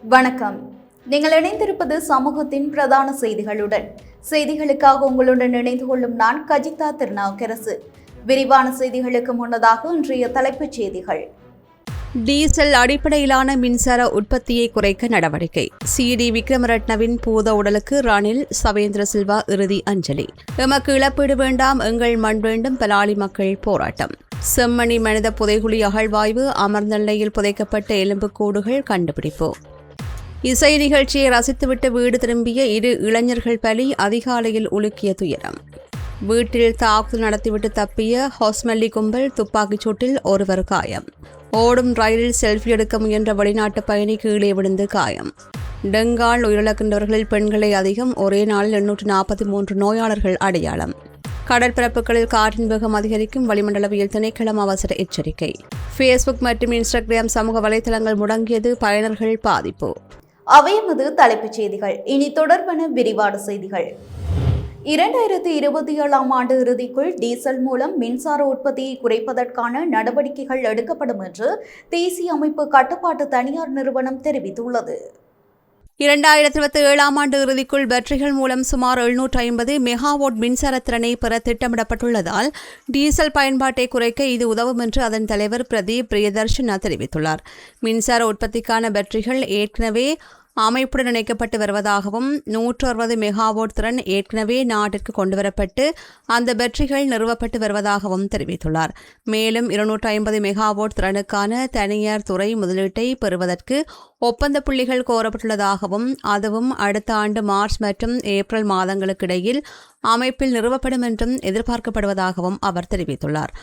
வணக்கம். நீங்கள் இணைந்திருப்பது சமூகத்தின் பிரதான செய்திகளுடன். செய்திகளுக்காக உங்களுடன் இணைந்து கொள்ளும் நான் கஜிதா திருநாவுக்கரசு. விரிவான செய்திகளுக்கு முன்னதாக இன்றைய தலைப்புச் செய்திகள். டீசல் அடிப்படையிலான மின்சார உற்பத்தியை குறைக்க நடவடிக்கை. சி.டி. விக்ரமரட்னவின் பூத உடலுக்கு ரணில் சவேந்திர சில்வா இறுதி அஞ்சலி. எமக்கு இழப்பீடு வேண்டாம், எங்கள் மண் வேண்டும், பலாலி மக்கள் போராட்டம். செம்மணி மனித புதைகுழி அகழ்வாய்வு, அமர்ந்த நிலையில் புதைக்கப்பட்ட எலும்புக்கூடுகள் கண்டுபிடிப்பு. இசை நிகழ்ச்சியை ரசித்துவிட்டு வீடு திரும்பிய 2 இளைஞர்கள் பலி, அதிகாலையில் உலுக்கிய துயரம். வீட்டில் தாக்குதல் நடத்திவிட்டு தப்பிய ஹொஸ்மல்லி கும்பல், துப்பாக்கிச் சூட்டில் ஒருவர் காயம். ஓடும் ரயிலில் செல்ஃபி எடுக்க முயன்ற வெளிநாட்டு பயணி கீழே விழுந்து காயம். டெங்கால் உயிரிழக்கின்றவர்களில் பெண்களே அதிகம், ஒரே நாளில் 843 நோயாளர்கள் அடையாளம். கடற்பரப்புகளில் காற்றின் வேகம் அதிகரிக்கும், வளிமண்டலவியல் திணைக்களம் அவசர எச்சரிக்கை. ஃபேஸ்புக் மற்றும் இன்ஸ்டாகிராம் சமூக வலைதளங்கள் முடங்கியது, பயனர்கள் பாதிப்பு. அவையமது தலைப்புச் செய்திகள். இனி தொடர்பான விரிவான செய்திகள். 2027 ஆண்டு இறுதிக்குள் டீசல் மூலம் மின்சார உற்பத்தியை குறைப்பதற்கான நடவடிக்கைகள் எடுக்கப்படும் என்று தேசிய அமைப்பு கட்டுப்பாட்டு தனியார் நிறுவனம் தெரிவித்துள்ளது. 2027 ஆண்டு இறுதிக்குள் பேட்டரிகள் மூலம் சுமார் 750 மெகாவாட் மின்சார திறனை பெற திட்டமிடப்பட்டுள்ளதால் டீசல் பயன்பாட்டை குறைக்க இது உதவும் என்று அதன் தலைவர் பிரதீப் பிரியதர்ஷனா தெரிவித்துள்ளார். மின்சார உற்பத்திக்கான பேட்டரிகள் ஏற்கனவே அமைப்புடன் இணைக்கப்பட்டு வருவதாகவும் 160 மெகாவாட் திறன் ஏற்கனவே நாட்டிற்கு கொண்டுவரப்பட்டு அந்த பேட்டரிகள் நிறுவப்பட்டு வருவதாகவும் தெரிவித்துள்ளார். மேலும் 250 மெகாவாட் திறனுக்கான தனியார் துறை முதலீட்டை பெறுவதற்கு ஒப்பந்த புள்ளிகள் கோரப்பட்டுள்ளதாகவும் அதுவும் அடுத்த ஆண்டு மார்ச் மற்றும் ஏப்ரல் மாதங்களுக்கிடையில் அமைப்பில் நிறுவப்படும் என்றும் எதிர்பார்க்கப்படுவதாகவும் அவர் தெரிவித்துள்ளார்.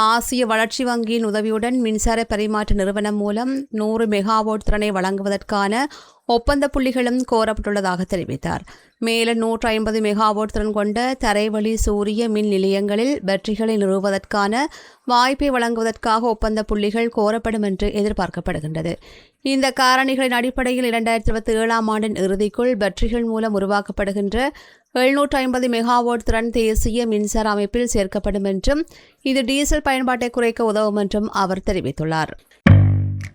ஆசிய வளர்ச்சி வங்கியின் உதவியுடன் மின்சார பரிமாற்ற நிறுவனம் மூலம் 100 மெகாவாட் திறனை வழங்குவதற்கான ஒப்பந்த புள்ளிகளும் கோரப்பட்டுள்ளதாக தெரிவித்தார். மேலும் 150 மெகாவாட் திறன் கொண்ட தரைவழி சூரிய மின் நிலையங்களில் பேட்டரிகளை நிறுவுவதற்கான வாய்ப்பை வழங்குவதற்காக ஒப்பந்த புள்ளிகள் கோரப்படும் என்று எதிர்பார்க்கப்படுகின்றது. இந்த காரணிகளின் அடிப்படையில் 2027 ஆண்டின் இறுதிக்குள் பேட்டரிகள் மூலம் உருவாக்கப்படுகின்ற 750 மெகாவாட் திறன் தேசிய மின்சார அமைப்பில் சேர்க்கப்படும் என்றும் இது டீசல் பயன்பாட்டை குறைக்க உதவும் என்றும் அவர் தெரிவித்துள்ளார்.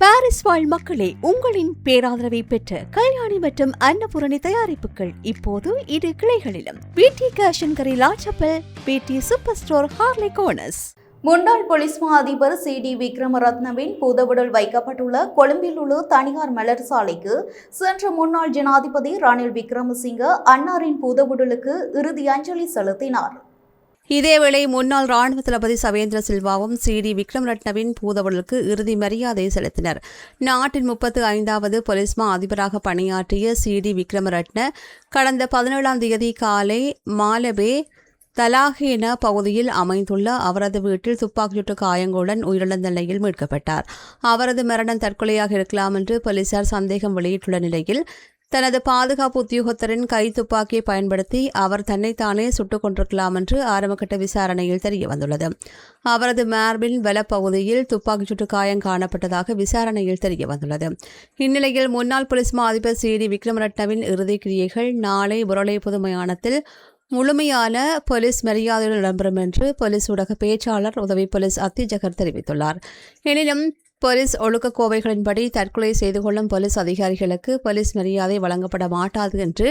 பாரிஸ் வாழ் மக்களே, உங்களின் பேராதரவை பெற்ற கல்யாணி மற்றும் அன்னபூரணி தயாரிப்புகள் இப்போது 2 கிளைகளிலும். பிடி கேஷன்கரி லாச்சப்பல், பிடி சூப்பர் ஸ்டோர், ஹார்லி கோனஸ். முன்னாள் போலீஸ் மா அதிபர் சி.டி. விக்ரமரத்னவின் பூதவுடல் வைக்கப்பட்டுள்ள கொழும்பில் உள்ள தனியார் மலர் சாலைக்கு சென்ற முன்னாள் ஜனாதிபதி ரணில் விக்ரமசிங்க அன்னாரின் பூதவுடலுக்கு இறுதி அஞ்சலி செலுத்தினார். இதேவேளை முன்னாள் ராணுவ தளபதி சவேந்திர சில்வாவும் சி.டி. விக்ரமரட்னவின் பூதவுடலுக்கு இறுதி மரியாதை செலுத்தினர். நாட்டின் 35வது போலீஸ் மா அதிபராக பணியாற்றிய சி.டி. விக்ரமரட்ன கடந்த 17ஆம் தேதி காலை மாலபே தலாஹேன பகுதியில் அமைந்துள்ள அவரது வீட்டில் துப்பாக்கிச்சூட்டு காயங்களுடன் உயிரிழந்த நிலையில் மீட்கப்பட்டார். அவரது மரணம் தற்கொலையாக இருக்கலாம் என்று போலீசார் சந்தேகம் வெளியிட்டுள்ள நிலையில் தனது பாதுகாப்பு உத்தியோகத்தரின் கை துப்பாக்கியை பயன்படுத்தி அவர் தன்னைத்தானே சுட்டுக் கொண்டிருக்கலாம் என்று ஆரம்பகட்ட விசாரணையில் தெரியவந்துள்ளது. அவரது மார்பின் வலப்பகுதியில் துப்பாக்கிச்சூட்டு காயம் காணப்பட்டதாக விசாரணையில் தெரியவந்துள்ளது. இந்நிலையில் முன்னாள் போலீஸ் மா அதிபர் சி.டி. விக்ரமரட்னவின் இறுதி கிரியைகள் நாளை புரளை பொது மயானத்தில் முழுமையான போலீஸ் மரியாதையுடன் இடம்பெறும் என்று போலீஸ் ஊடக பேச்சாளர் உதவி போலீஸ் அத்திஜகர் தெரிவித்துள்ளார். எனினும் போலீஸ் ஒழுக்க கோவைகளின்படி தற்கொலை செய்து கொள்ளும் போலீஸ் அதிகாரிகளுக்கு போலீஸ் மரியாதை வழங்கப்பட மாட்டாது என்று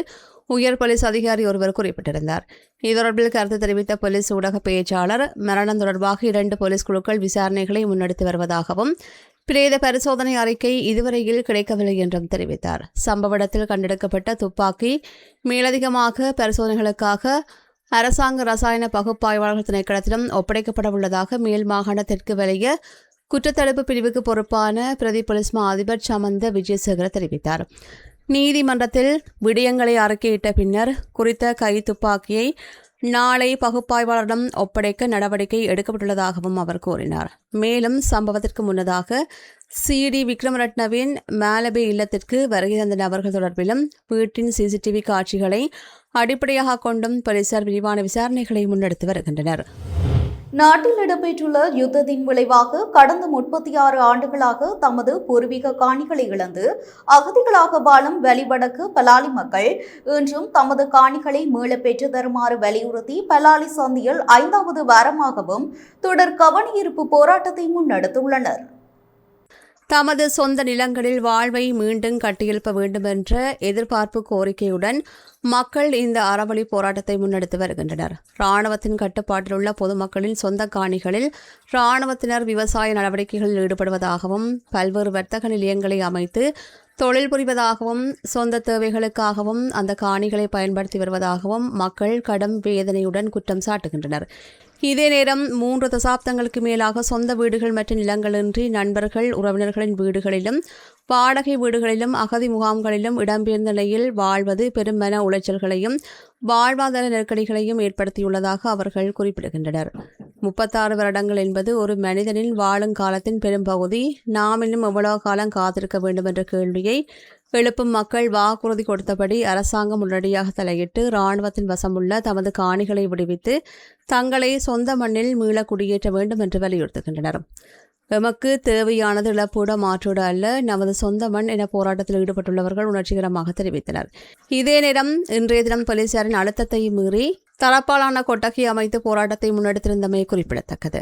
உயர் போலீஸ் அதிகாரி ஒருவர் குறிப்பிட்டிருந்தார். இது தொடர்பில் கருத்து தெரிவித்த போலீஸ் ஊடக பேச்சாளர் மரணம் தொடர்பாக 2 போலீஸ் குழுக்கள் விசாரணைகளை முன்னெடுத்து வருவதாகவும் பிரேத பரிசோதனை அறிக்கை இதுவரையில் கிடைக்கவில்லை என்றும் தெரிவித்தார். சம்பவ இடத்தில் கண்டெடுக்கப்பட்ட துப்பாக்கி மேலதிகமாக பரிசோதனைகளுக்காக அரசாங்க ரசாயன பகுப்பாய்வாளர்கள் திணைக்களத்திடம் ஒப்படைக்கப்பட உள்ளதாக மேல் மாகாண தெற்கு வலய குற்றத்தடுப்பு பிரிவுக்கு பொறுப்பான பிரதி போலீஸ் மா அதிபர் சமந்த விஜயசேகர தெரிவித்தார். நீதிமன்றத்தில் விடயங்களை அறிக்கையிட்ட பின்னர் குறித்த கை துப்பாக்கியை நாளை பகுப்பாய்வாளரிடம் ஒப்படைக்க நடவடிக்கை எடுக்கப்பட்டுள்ளதாகவும் அவர் கூறினார். மேலும் சம்பவத்திற்கு முன்னதாக சி.டி. விக்ரமரட்னவின் மாலபே இல்லத்திற்கு வருகை தந்த நபர்கள் தொடர்பிலும் வீட்டின் சிசிடிவி காட்சிகளை அடிப்படையாக கொண்டும் போலீசார் விரிவான விசாரணைகளை முன்னெடுத்து வருகின்றனர். நாட்டில் இடம்பெற்றுள்ள யுத்தத்தின் விளைவாக கடந்த 36 ஆண்டுகளாக தமது பூர்வீக காணிகளை இழந்து அகதிகளாக வாழும் வெளிவடக்கு பலாலி மக்கள் இன்றும் தமது காணிகளை மீள பெற்று தருமாறு வலியுறுத்தி பலாலி சந்தியில் 5வது வாரமாகவும் தொடர் கவனஈர்ப்பு போராட்டத்தை முன்னெடுத்துள்ளனர். தமது சொந்த நிலங்களில் வாழ்வை மீண்டும் கட்டியெழுப்ப வேண்டும் என்ற எதிர்பார்ப்பு கோரிக்கையுடன் மக்கள் இந்த அறவழி போராட்டத்தை முன்னெடுத்து வருகின்றனர். இராணுவத்தின் கட்டுப்பாட்டில் உள்ள பொதுமக்களின் சொந்த காணிகளில் இராணுவத்தினர் விவசாய நடவடிக்கைகளில் ஈடுபடுவதாகவும் பல்வேறு வர்த்தக நிலையங்களை அமைத்து தொழில் புரிவதாகவும் சொந்த தேவைகளுக்காகவும் அந்த காணிகளை பயன்படுத்தி வருவதாகவும் மக்கள் கடும் வேதனையுடன் குற்றம் சாட்டுகின்றனர். இதே நேரம் 3 தசாப்தங்களுக்கு மேலாக சொந்த வீடுகள் மற்றும் நிலங்களின்றி நண்பர்கள் உறவினர்களின் வீடுகளிலும் வாடகை வீடுகளிலும் அகதி முகாம்களிலும் இடம்பெயர்ந்த நிலையில் வாழ்வது பெரும் மன உளைச்சல்களையும் வாழ்வாதார நெருக்கடிகளையும் ஏற்படுத்தியுள்ளதாக அவர்கள் குறிப்பிடுகின்றனர். 36 வருடங்கள் என்பது ஒரு மனிதனின் வாழும் காலத்தின் பெரும்பகுதி. நாம் இன்னும் எவ்வளவு காலம் காத்திருக்க வேண்டும் என்ற கேள்வியை எழுப்பும் மக்கள் வாக்குறுதி கொடுத்தபடி அரசாங்கம் உடனடியாக தலையிட்டு இராணுவத்தின் வசமுள்ள தமது காணிகளை விடுவித்து தங்களை சொந்த மண்ணில் மீள குடியேற்ற வேண்டும் என்று வலியுறுத்துகின்றனர். எமக்கு தேவையானது இழப்பீடு மாற்றீடு அல்ல, நமது சொந்த மண் என போராட்டத்தில் ஈடுபட்டுள்ளவர்கள் உணர்ச்சிகரமாக தெரிவித்தனர். இதே நேரம் இன்றைய தினம் போலீசாரின் அழுத்தத்தை மீறி தரப்பாலான கொட்டகை அமைத்து போராட்டத்தை முன்னெடுத்திருந்தமை குறிப்பிடத்தக்கது.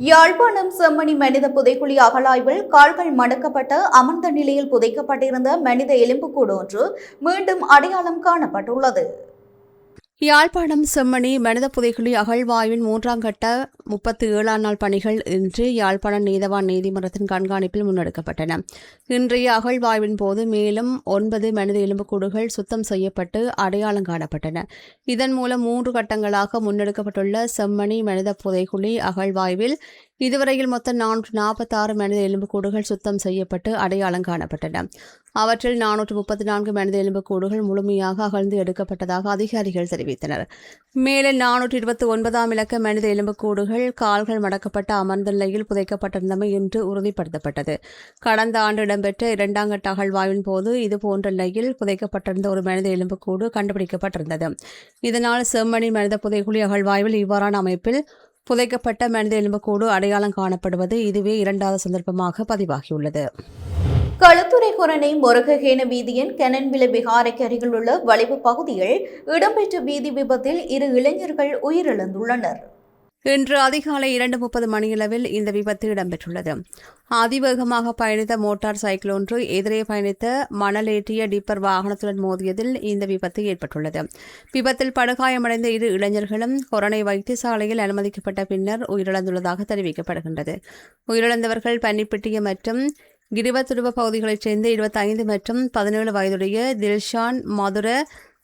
யாழ்ப்பாணம் செம்மணி மனித புதைக்குழி அகழாய்வில் கால்கள் மடக்கப்பட்ட அமர்ந்த நிலையில் புதைக்கப்பட்டிருந்த மனித எலும்புக்கூடு ஒன்று மீண்டும் அடையாளம் காணப்பட்டுள்ளது. யாழ்ப்பாணம் செம்மணி மனித புதைக்குழி அகழ்வாய்வின் 3ஆம் கட்ட 37ஆம் நாள் பணிகள் இன்று யாழ்ப்பாணம் நீதவான் நீதிமன்றத்தின் கண்காணிப்பில் முன்னெடுக்கப்பட்டன. இன்றைய அகழ்வாய்வின் போது மேலும் 9 மனித எலும்புக்கூடுகள் சுத்தம் செய்யப்பட்டு அடையாளம் காணப்பட்டன. இதன் மூலம் 3 கட்டங்களாக முன்னெடுக்கப்பட்டுள்ள செம்மணி மனித புதைக்குழி அகழ்வாய்வில் இதுவரையில் மொத்தம் 446 மனித எலும்புக்கூடுகள் சுத்தம் செய்யப்பட்டு அடையாளம் காணப்பட்டன. அவற்றில் 434 மனித எலும்புக்கூடுகள் முழுமையாக அகழ்ந்து எடுக்கப்பட்டதாக அதிகாரிகள் தெரிவித்தனர். மேலும் 429ஆம் இலக்க மனித எலும்புக்கூடுகள் கால்கள் மடக்கப்பட்ட அமர்ந்த நிலையில் புதைக்கப்பட்டிருந்தமை இன்று உறுதிப்படுத்தப்பட்டது. கடந்த ஆண்டு இடம்பெற்ற 2ஆம் கட்ட அகழ்வாய்வின் போது இதுபோன்ற நிலையில் புதைக்கப்பட்டிருந்த ஒரு மனித எலும்புக்கூடு கண்டுபிடிக்கப்பட்டிருந்தது. இதனால் செம்மணி மனித புதைக்குழி அகழ்வாய்வில் இவ்வாறான அமைப்பில் புதைக்கப்பட்ட மனித எலும்புக்கூடு அடையாளம் காணப்படுவது இதுவே 2வது சந்தர்ப்பமாக பதிவாகியுள்ளது. களுத்துறை கொரணை முருககேன வீதியின் கெனன்வில விகாரைக்கு அருகில் உள்ள வளைவு பகுதியில் இடம்பெற்ற வீதி விபத்தில் 2 இளைஞர்கள் உயிரிழந்துள்ளனர். இன்று அதிகாலை 2:30 மணியளவில் இந்த விபத்து இடம்பெற்றுள்ளது. அதிவேகமாக பயணித்த மோட்டார் சைக்கிள் ஒன்று எதிரே பயணித்த மணலேற்றிய டிப்பர் வாகனத்துடன் மோதியதில் இந்த விபத்து ஏற்பட்டுள்ளது. விபத்தில் படுகாயமடைந்த 2 இளைஞர்களும் கொரணை வைத்தியசாலையில் அனுமதிக்கப்பட்ட பின்னர் உயிரிழந்துள்ளதாக தெரிவிக்கப்படுகின்றது. உயிரிழந்தவர்கள் பன்னிப்பிட்டிய மற்றும் கிரிவத்துருவ பகுதிகளைச் சேர்ந்த 25 மற்றும் 17 வயதுடைய தில்ஷான், மதுர,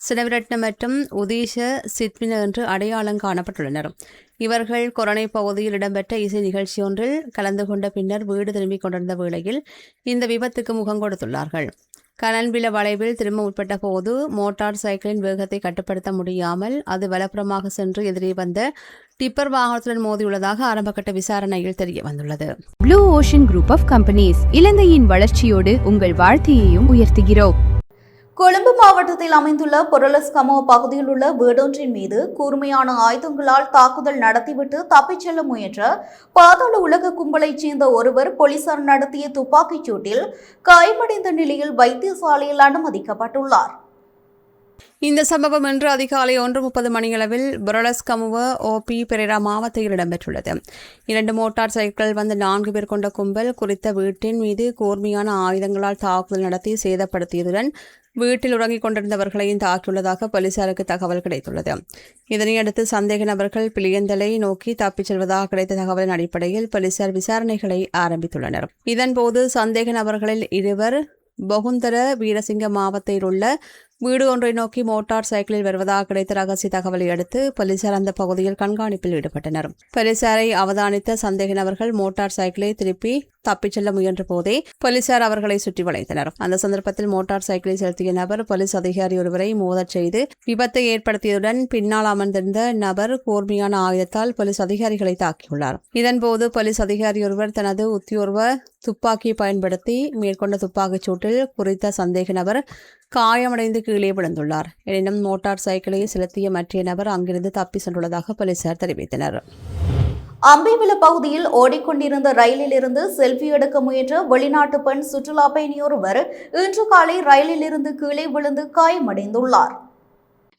சினவிரட்ன மற்றும் உதீஷ சித்வின என்று அடையாளம் காணப்பட்டுள்ளனர். இவர்கள் கொரணை பகுதியில் இடம்பெற்ற இசை நிகழ்ச்சியொன்றில் கலந்து கொண்ட பின்னர் வீடு திரும்பிக் கொண்டிருந்த வேளையில் இந்த விபத்துக்கு முகம் கொடுத்துள்ளார்கள். கனன்வில வளைவில் திரும்ப முற்பட்ட போது மோட்டார் சைக்கிளின் வேகத்தை கட்டுப்படுத்த முடியாமல் அது வலப்புறமாக சென்று எதிரே வந்த டிப்பர் வாகனத்துடன் மோதியுள்ளதாக ஆரம்பகட்ட விசாரணையில் தெரிய வந்துள்ளது. Blue ocean group of companies இலங்கையின் வளர்ச்சியோடு உங்கள் வாழ்க்கையையும் உயர்த்துகிறோம். கொழும்பு மாவட்டத்தில் அமைந்துள்ள பொரலஸ்கமோ பகுதியில் உள்ள வீடொன்றின் மீது கூர்மையான ஆயுதங்களால் தாக்குதல் நடத்திவிட்டு தப்பிச் செல்ல முயன்ற பாதாள உலக கும்பலைச் சேர்ந்த ஒருவர் போலீசார் நடத்திய துப்பாக்கிச் சூட்டில் காயமடைந்த நிலையில் வைத்தியசாலையில் அனுமதிக்கப்பட்டுள்ளார். இந்த சம்பவம் இன்று அதிகாலை 1:30 மணியளவில் பொரலஸ்கமுவ OP பெரேரா மாவட்டத்தில் இடம்பெற்றுள்ளது. 2 மோட்டார் சைக்கிள் வந்த 4 பேர் கொண்ட கும்பல் குறித்த வீட்டின் மீது கூர்மையான ஆயுதங்களால் தாக்குதல் நடத்தி சேதப்படுத்தியதுடன் வீட்டில் உறங்கிக் கொண்டிருந்தவர்களையும் தாக்கியுள்ளதாக போலீசாருக்கு தகவல் கிடைத்துள்ளது. இதனையடுத்து சந்தேக நபர்கள் பிளியந்தலை நோக்கி தப்பிச் செல்வதாக கிடைத்த தகவலின் அடிப்படையில் போலீசார் விசாரணைகளை ஆரம்பித்துள்ளனர். இதன்போது சந்தேக நபர்களில் 2 பகுந்தர வீரசிங்க மாவட்டத்தில் உள்ள வீடு ஒன்றை நோக்கி மோட்டார் சைக்கிளில் வருவதாக கிடைத்த ரகசிய தகவலை அடுத்து போலீசார் அந்த பகுதியில் கண்காணிப்பில் ஈடுபட்டனர். போலீசாரை அவதானித்த சந்தேக நபர்கள் மோட்டார் சைக்கிளை திருப்பி தப்பிச் செல்ல முயன்ற போதே போலீசார் அவர்களை சுற்றி வளைத்தனர். அந்த சந்தர்ப்பத்தில் மோட்டார் சைக்கிளை செலுத்திய நபர் போலீஸ் அதிகாரி ஒருவரை மோதச் செய்து விபத்தை ஏற்படுத்தியதுடன் பின்னால் அமர்ந்திருந்த நபர் கூர்மையான ஆயுதத்தால் போலீஸ் அதிகாரிகளை தாக்கியுள்ளார். இதன்போது போலீஸ் அதிகாரி ஒருவர் தனது உத்தியோர்வ துப்பாக்கியை பயன்படுத்தி மேற்கொண்ட துப்பாக்கிச் சூட்டில் குறித்த சந்தேக நபர் காயமடைந்து கீழே விழுந்துள்ளார். எனினும் மோட்டார் சைக்கிளை செலுத்திய மற்ற நபர் அங்கிருந்து தப்பி சென்றுள்ளதாக போலீசார் தெரிவித்தனர். அம்பிவில பகுதியில் ஓடிக்கொண்டிருந்த ரயிலில் இருந்து செல்ஃபி எடுக்க முயன்ற வெளிநாட்டு பெண் சுற்றுலா பயணியொருவர் இன்று காலை ரயிலில் இருந்து கீழே விழுந்து காயமடைந்துள்ளார்.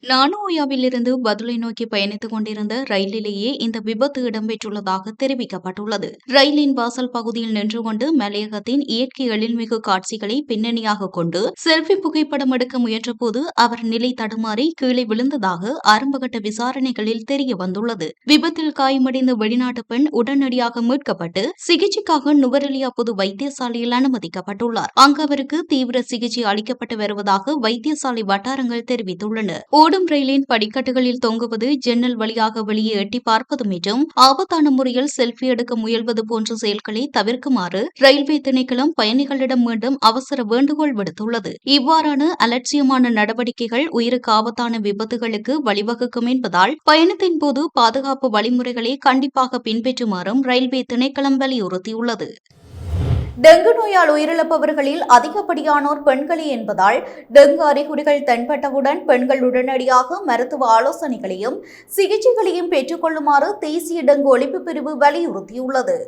நானோயாவிலிருந்து பதுளை நோக்கி பயணித்துக் கொண்டிருந்த ரயிலிலேயே இந்த விபத்து இடம்பெற்றுள்ளதாக தெரிவிக்கப்பட்டுள்ளது. ரயிலின் வாசல் பகுதியில் நின்று கொண்டு மலையகத்தின் இயற்கை எழில்மிகு காட்சிகளை பின்னணியாக கொண்டு செல்ஃபி புகைப்படம் எடுக்க முயன்றபோது அவர் நிலை தடுமாறி கீழே விழுந்ததாக ஆரம்பகட்ட விசாரணைகளில் தெரிய வந்துள்ளது. விபத்தில் காயமடைந்த வெளிநாட்டு பெண் உடனடியாக மீட்கப்பட்டு சிகிச்சைக்காக நுவரெலியா பொது வைத்தியசாலையில் அனுமதிக்கப்பட்டுள்ளார். அங்கு அவருக்கு தீவிர சிகிச்சை அளிக்கப்பட்டு வருவதாக வைத்தியசாலை வட்டாரங்கள் தெரிவித்துள்ளன. ஓடும் ரயிலின் படிக்கட்டுகளில் தொங்குவது, ஜன்னல் வழியாக வெளியே எட்டி பார்ப்பது மற்றும் ஆபத்தான முறையில் செல்ஃபி எடுக்க முயல்வது போன்ற செயல்களை தவிர்க்குமாறு ரயில்வே திணைக்களம் பயணிகளிடம் மீண்டும் அவசர வேண்டுகோள் விடுத்துள்ளது. இவ்வாறான அலட்சியமான நடவடிக்கைகள் உயிருக்கு ஆபத்தான விபத்துகளுக்கு வழிவகுக்கும் என்பதால் பயணத்தின் போது பாதுகாப்பு வழிமுறைகளை கண்டிப்பாக பின்பற்றுமாறும் ரயில்வே திணைக்களம் வலியுறுத்தியுள்ளது. டெங்கு நோயால் உயிரிழப்பவர்களில் அதிகப்படியானோர் பெண்களே என்பதால் டெங்கு அறிகுறிகள் தென்பட்டவுடன் பெண்கள் உடனடியாக மருத்துவ ஆலோசனைகளையும் சிகிச்சைகளையும் பெற்றுக்கொள்ளுமாறு தேசிய டெங்கு ஒழிப்பு பிரிவு வலியுறுத்தியுள்ளது.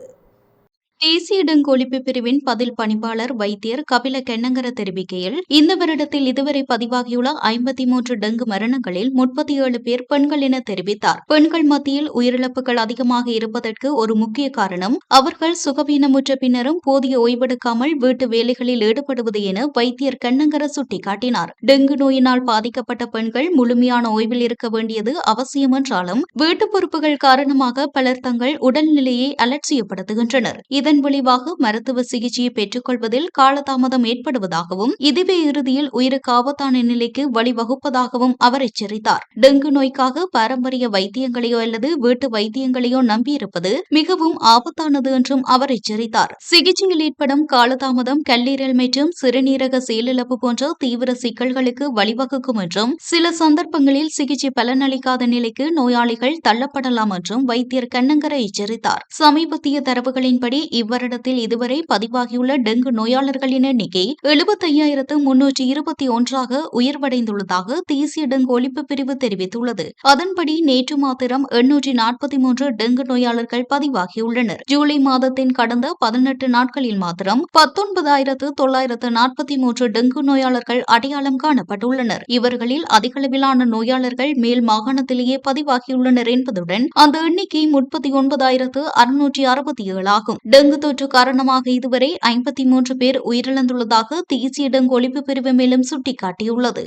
தேசிய டெங்கு ஒழிப்பு பிரிவின் பதில் பணிப்பாளர் வைத்தியர் கபில கென்னங்கர தெரிவிக்கையில், இந்த வருடத்தில் இதுவரை பதிவாகியுள்ள 53 டெங்கு மரணங்களில் 37 பேர் பெண்கள் என தெரிவித்தார். பெண்கள் மத்தியில் உயிரிழப்புகள் அதிகமாக இருப்பதற்கு ஒரு முக்கிய காரணம் அவர்கள் சுகவீனமுற்ற பின்னரும் போதிய ஓய்வெடுக்காமல் வீட்டு வேலைகளில் ஈடுபடுவது என வைத்தியர் கென்னங்கர சுட்டிக்காட்டினார். டெங்கு நோயினால் பாதிக்கப்பட்ட பெண்கள் முழுமையான ஓய்வில் இருக்க வேண்டியது அவசியம் என்றாலும் வீட்டு பொறுப்புகள் காரணமாக பலர் தங்கள் உடல்நிலையை அலட்சியப்படுத்துகின்றனர். இதன் விளைவாக மருத்துவ சிகிச்சையை பெற்றுக்கொள்வதில் காலதாமதம் ஏற்படுவதாகவும் இதுவே இறுதியில் உயிருக்கு ஆபத்தான நிலைக்கு வழிவகுப்பதாகவும் அவர் எச்சரித்தார். டெங்கு நோய்க்காக பாரம்பரிய வைத்தியங்களையோ அல்லது வீட்டு வைத்தியங்களையோ நம்பியிருப்பது மிகவும் ஆபத்தானது என்றும் அவர் எச்சரித்தார். சிகிச்சையில் ஏற்படும் காலதாமதம் கல்லீரல் மற்றும் சிறுநீரக செயலிழப்பு போன்ற தீவிர சிக்கல்களுக்கு வழிவகுக்கும் என்றும் சில சந்தர்ப்பங்களில் சிகிச்சை பலனளிக்காத நிலைக்கு நோயாளிகள் தள்ளப்படலாம் என்றும் வைத்தியர் கண்ணங்கர எச்சரித்தார். சமீபத்திய தரவுகளின்படி இவ்வருடத்தில் இதுவரை பதிவாகியுள்ள டெங்கு நோயாளர்களின் எண்ணிக்கை 75,321 உயர்வடைந்துள்ளதாக தேசிய டெங்கு ஒழிப்பு பிரிவு தெரிவித்துள்ளது. அதன்படி நேற்று மாத்திரம் 843 டெங்கு நோயாளர்கள் பதிவாகியுள்ளனர். ஜூலை மாதத்தின் கடந்த 18 நாட்களில் மாத்திரம் 19,943 டெங்கு நோயாளர்கள் அடையாளம் காணப்பட்டுள்ளனர். இவர்களில் அதிகளவிலான நோயாளர்கள் மேல் மாகாணத்திலேயே பதிவாகியுள்ளனர் என்பதுடன் அந்த எண்ணிக்கை 39,667 ஆகும். டெங்கு தொற்று காரணமாக இதுவரை 53 பேர் உயிரிழந்துள்ளதாக தேசிய டெங்கு ஒழிப்பு பிரிவு மேலும் சுட்டிக்காட்டியுள்ளது.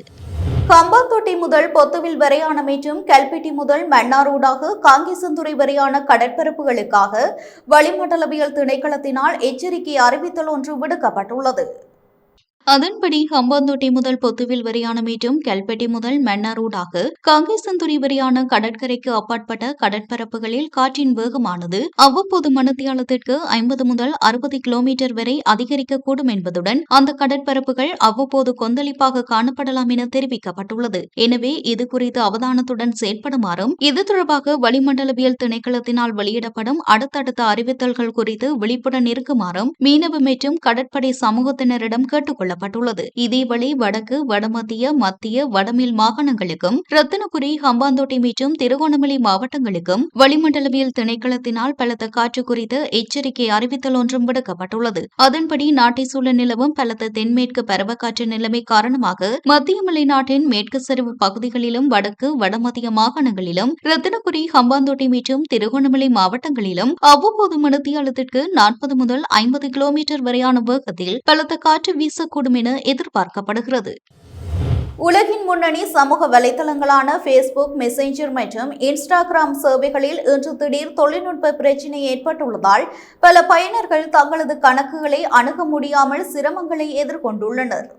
கம்பாந்தோட்டை முதல் பொத்துவில் வரையான மற்றும் கல்பெட்டி முதல் மன்னார் ஊடாக காங்கேசன்துறை வரையான கடற்பரப்புகளுக்காக வளிமண்டலவியல் திணைக்களத்தினால் எச்சரிக்கை அறிவித்தல் ஒன்று விடுக்கப்பட்டுள்ளது. அதன்படி ஹம்பாந்தோட்டை முதல் பொத்துவில் வரையான மற்றும் கல்பெட்டி முதல் மன்னார் ஊடாக காங்கேசன்துறை வரையான கடற்கரைக்கு அப்பாற்பட்ட கடற்பரப்புகளில் காற்றின் வேகமானது அவ்வப்போது மணித்தியாலத்திற்கு 50 முதல் 60 கிலோமீட்டர் வரை அதிகரிக்கக்கூடும் என்பதுடன் அந்த கடற்பரப்புகள் அவ்வப்போது கொந்தளிப்பாக காணப்படலாம் என தெரிவிக்கப்பட்டுள்ளது. எனவே இதுகுறித்து அவதானத்துடன் செயல்படுமாறும் இது தொடர்பாக வளிமண்டலவியல் திணைக்களத்தினால் வெளியிடப்படும் அடுத்தடுத்த அறிவித்தல்கள் குறித்து விழிப்புடன் இருக்குமாறும் மீனவ மற்றும் கடற்படை சமூகத்தினரிடம் கேட்டுக்கொள்ள இதேவேளை வடக்கு, வடமத்திய, மத்திய, வடமேல் மாகாணங்களுக்கும் ரத்தினபுரி, ஹம்பாந்தோட்டை மற்றும் திருகோணமலை மாவட்டங்களுக்கும் வளிமண்டலவியல் திணைக்களத்தினால் பலத்த காற்று குறித்து எச்சரிக்கை அறிவித்தல் ஒன்றும் விடுக்கப்பட்டுள்ளது. அதன்படி நாட்டை சூழ நிலவும் பலத்த தென்மேற்கு பருவக்காற்று நிலைமை காரணமாக மத்திய மலைநாட்டின் மேற்கு சரிவு பகுதிகளிலும் வடக்கு, வடமத்திய மாகாணங்களிலும் ரத்தினபுரி, ஹம்பாந்தோட்டை மற்றும் திருகோணமலை மாவட்டங்களிலும் அவ்வப்போது மணித்தியாலத்திற்கு 40 முதல் 50 கிலோமீட்டர் வரையான வேகத்தில் பலத்த காற்று வீசக்கூடும் என எதிர்பார்க்கப்படுகிறது. உலகின் முன்னணி சமூக வலைதளங்களான ஃபேஸ்புக், மெசேஞ்சர் மற்றும் இன்ஸ்டாகிராம் சேவைகளில் இன்று திடீர் தொழில்நுட்ப பிரச்சினை ஏற்பட்டுள்ளதால் பல பயனர்கள் தங்களது கணக்குகளை அணுக முடியாமல் சிரமங்களை எதிர்கொண்டுள்ளனர்.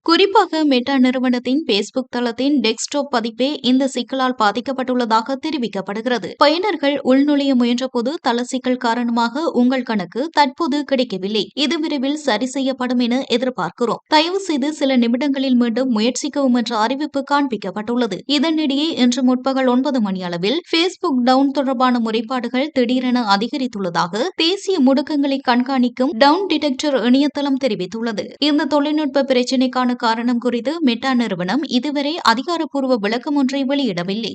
குறிப்பாக மெட்டா நிறுவனத்தின் பேஸ்புக் தளத்தின் டெஸ்க்டாப் பதிப்பே இந்த சிக்கலால் பாதிக்கப்பட்டுள்ளதாக தெரிவிக்கப்படுகிறது. பயனர்கள் உள்நுழைய முயன்றபோது தள சிக்கல் காரணமாக உங்கள் கணக்கு தற்போது கிடைக்கவில்லை. இது விரைவில் சரி செய்யப்படும் என எதிர்பார்க்கிறோம். தயவு செய்து சில நிமிடங்களில் மீண்டும் முயற்சிக்கவும் என்ற அறிவிப்பு காண்பிக்கப்பட்டுள்ளது. இதனிடையே இன்று முற்பகல் 9 மணி அளவில் பேஸ்புக் டவுன் தொடர்பான முறைப்பாடுகள் திடீரென அதிகரித்துள்ளதாக தேசிய முடக்கங்களை கண்காணிக்கும் டவுன் டிடெக்டர் இணையதளம் தெரிவித்துள்ளது. இந்த தொழில்நுட்ப பிரச்சினைக்கான காரணம் குறித்து மெட்டா நிறுவனம் இதுவரை அதிகாரப்பூர்வ விளக்கம் ஒன்றை வெளியிடவில்லை.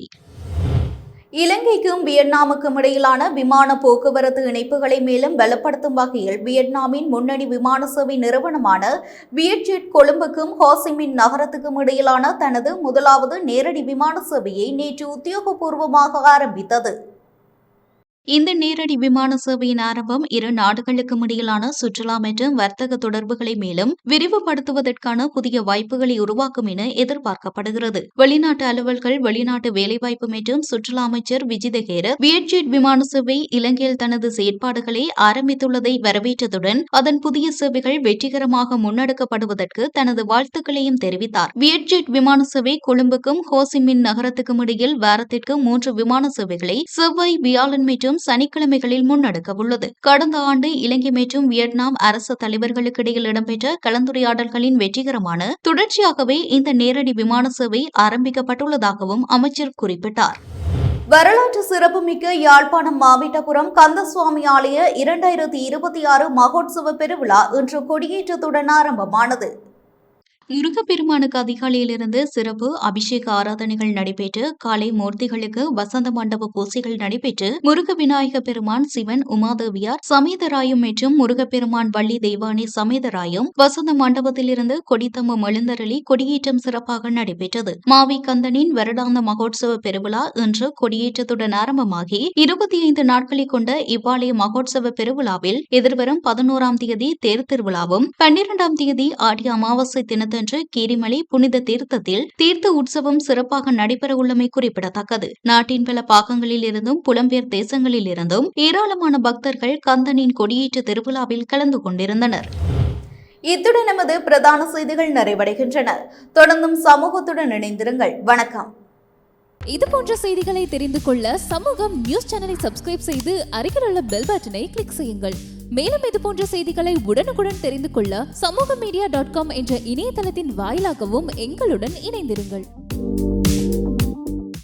இலங்கைக்கும் வியட்நாமுக்கும் இடையிலான விமான போக்குவரத்து இணைப்புகளை மேலும் பலப்படுத்தும் வகையில் வியட்நாமின் முன்னணி விமான சேவை நிறுவனமான வியட்ஜெட் கொழும்புக்கும் ஹோசிமின் நகரத்துக்கும் இடையிலான தனது முதலாவது நேரடி விமான சேவையை நேற்று உத்தியோகபூர்வமாக ஆரம்பித்தது. இந்த நேரடி விமான சேவையின் ஆரம்பம் இரு நாடுகளுக்கும் இடையிலான சுற்றுலா மற்றும் வர்த்தக தொடர்புகளை மேலும் விரிவுபடுத்துவதற்கான புதிய வாய்ப்புகளை உருவாக்கும் என எதிர்பார்க்கப்படுகிறது. வெளிநாட்டு அலுவல்கள், வெளிநாட்டு வேலைவாய்ப்பு மற்றும் சுற்றுலா அமைச்சர் விஜிதஹேர வியட்ஜெட் விமான சேவை இலங்கையில் தனது செயற்பாடுகளை ஆரம்பித்துள்ளதை வரவேற்றதுடன் அதன் புதிய சேவைகள் வெற்றிகரமாக முன்னெடுக்கப்படுவதற்கு தனது வாழ்த்துக்களையும் தெரிவித்தார். வியட்ஜெட் விமான சேவை கொழும்புக்கும் ஹோசிமின் நகரத்துக்கும் இடையில் வாரத்திற்கு 3 விமான சேவைகளை செவ்வாய், வியாழன் மற்றும் சனிக்கிழமைகளில் முன்னெடுக்க உள்ளது. கடந்த ஆண்டு இலங்கை மற்றும் வியட்நாம் அரசு தலைவர்களுக்கு இடையில் இடம்பெற்ற கலந்துரையாடல்களின் வெற்றிகரமான தொடர்ச்சியாகவே இந்த நேரடி விமான சேவை ஆரம்பிக்கப்பட்டுள்ளதாகவும் அமைச்சர் குறிப்பிட்டார். வரலாற்று சிறப்புமிக்க யாழ்ப்பாணம் மாவட்டபுரம் கந்தசுவாமி ஆலய 2026 மகோத்சவ பெருவிழா இன்று கொடியேற்றத்துடன் ஆரம்பமானது. முருகப்பெருமானுக்கு அதிகாலையிலிருந்து சிறப்பு அபிஷேக ஆராதனைகள் நடைபெற்று காலை மூர்த்திகளுக்கு வசந்த மண்டப பூசைகள் நடைபெற்று முருக விநாயக பெருமான், சிவன், உமாதேவியார் சமேதராயும் மற்றும் முருகப்பெருமான், வள்ளி தெய்வானை சமேதராயும் வசந்த மண்டபத்திலிருந்து கொடித்தம்பம் எழுந்தருளி கொடியேற்றம் சிறப்பாக நடைபெற்றது. மாவி கந்தனின் வருடாந்த மகோத்சவ பெருவிழா இன்று கொடியேற்றத்துடன் ஆரம்பமாகி 25 நாட்களை கொண்ட இவ்வாலய மகோத்சவ பெருவிழாவில் எதிர்வரும் 11ஆம் தேதி தேர் திருவிழாவும் 12ஆம் தேதி ஆடி அமாவாசை தினத்தன்று கீரிமலை புனித தீர்த்தத்தில் தீர்த்த உற்சவம் சிறப்பாக நடைபெறவுள்ளமை குறிப்பிடத்தக்கது. நாட்டின் பல பாகங்களில் இருந்தும் புலம்பெயர் தேசங்களில் இருந்தும் ஏராளமான பக்தர்கள் கந்தனின் கொடியேற்ற திருவிழாவில் கலந்து கொண்டிருந்தனர். இத்துடன் நமது பிரதான செய்திகள் நிறைவடைகின்றன. தொடர்ந்தும் சமூகத்துடன் இணைந்திருங்கள். வணக்கம். இது போன்ற செய்திகளை தெரிந்து கொள்ள சமூகம் நியூஸ் சேனலை சப்ஸ்கிரைப் செய்து அருகில் உள்ள பெல் பட்டனை கிளிக் செய்யுங்கள். மேலும் இது போன்ற செய்திகளை உடனுக்குடன் தெரிந்து கொள்ள சமூகமீடியா.com என்ற இணையதளத்தின் வாயிலாகவும் எங்களுடன் இணைந்திருங்கள்.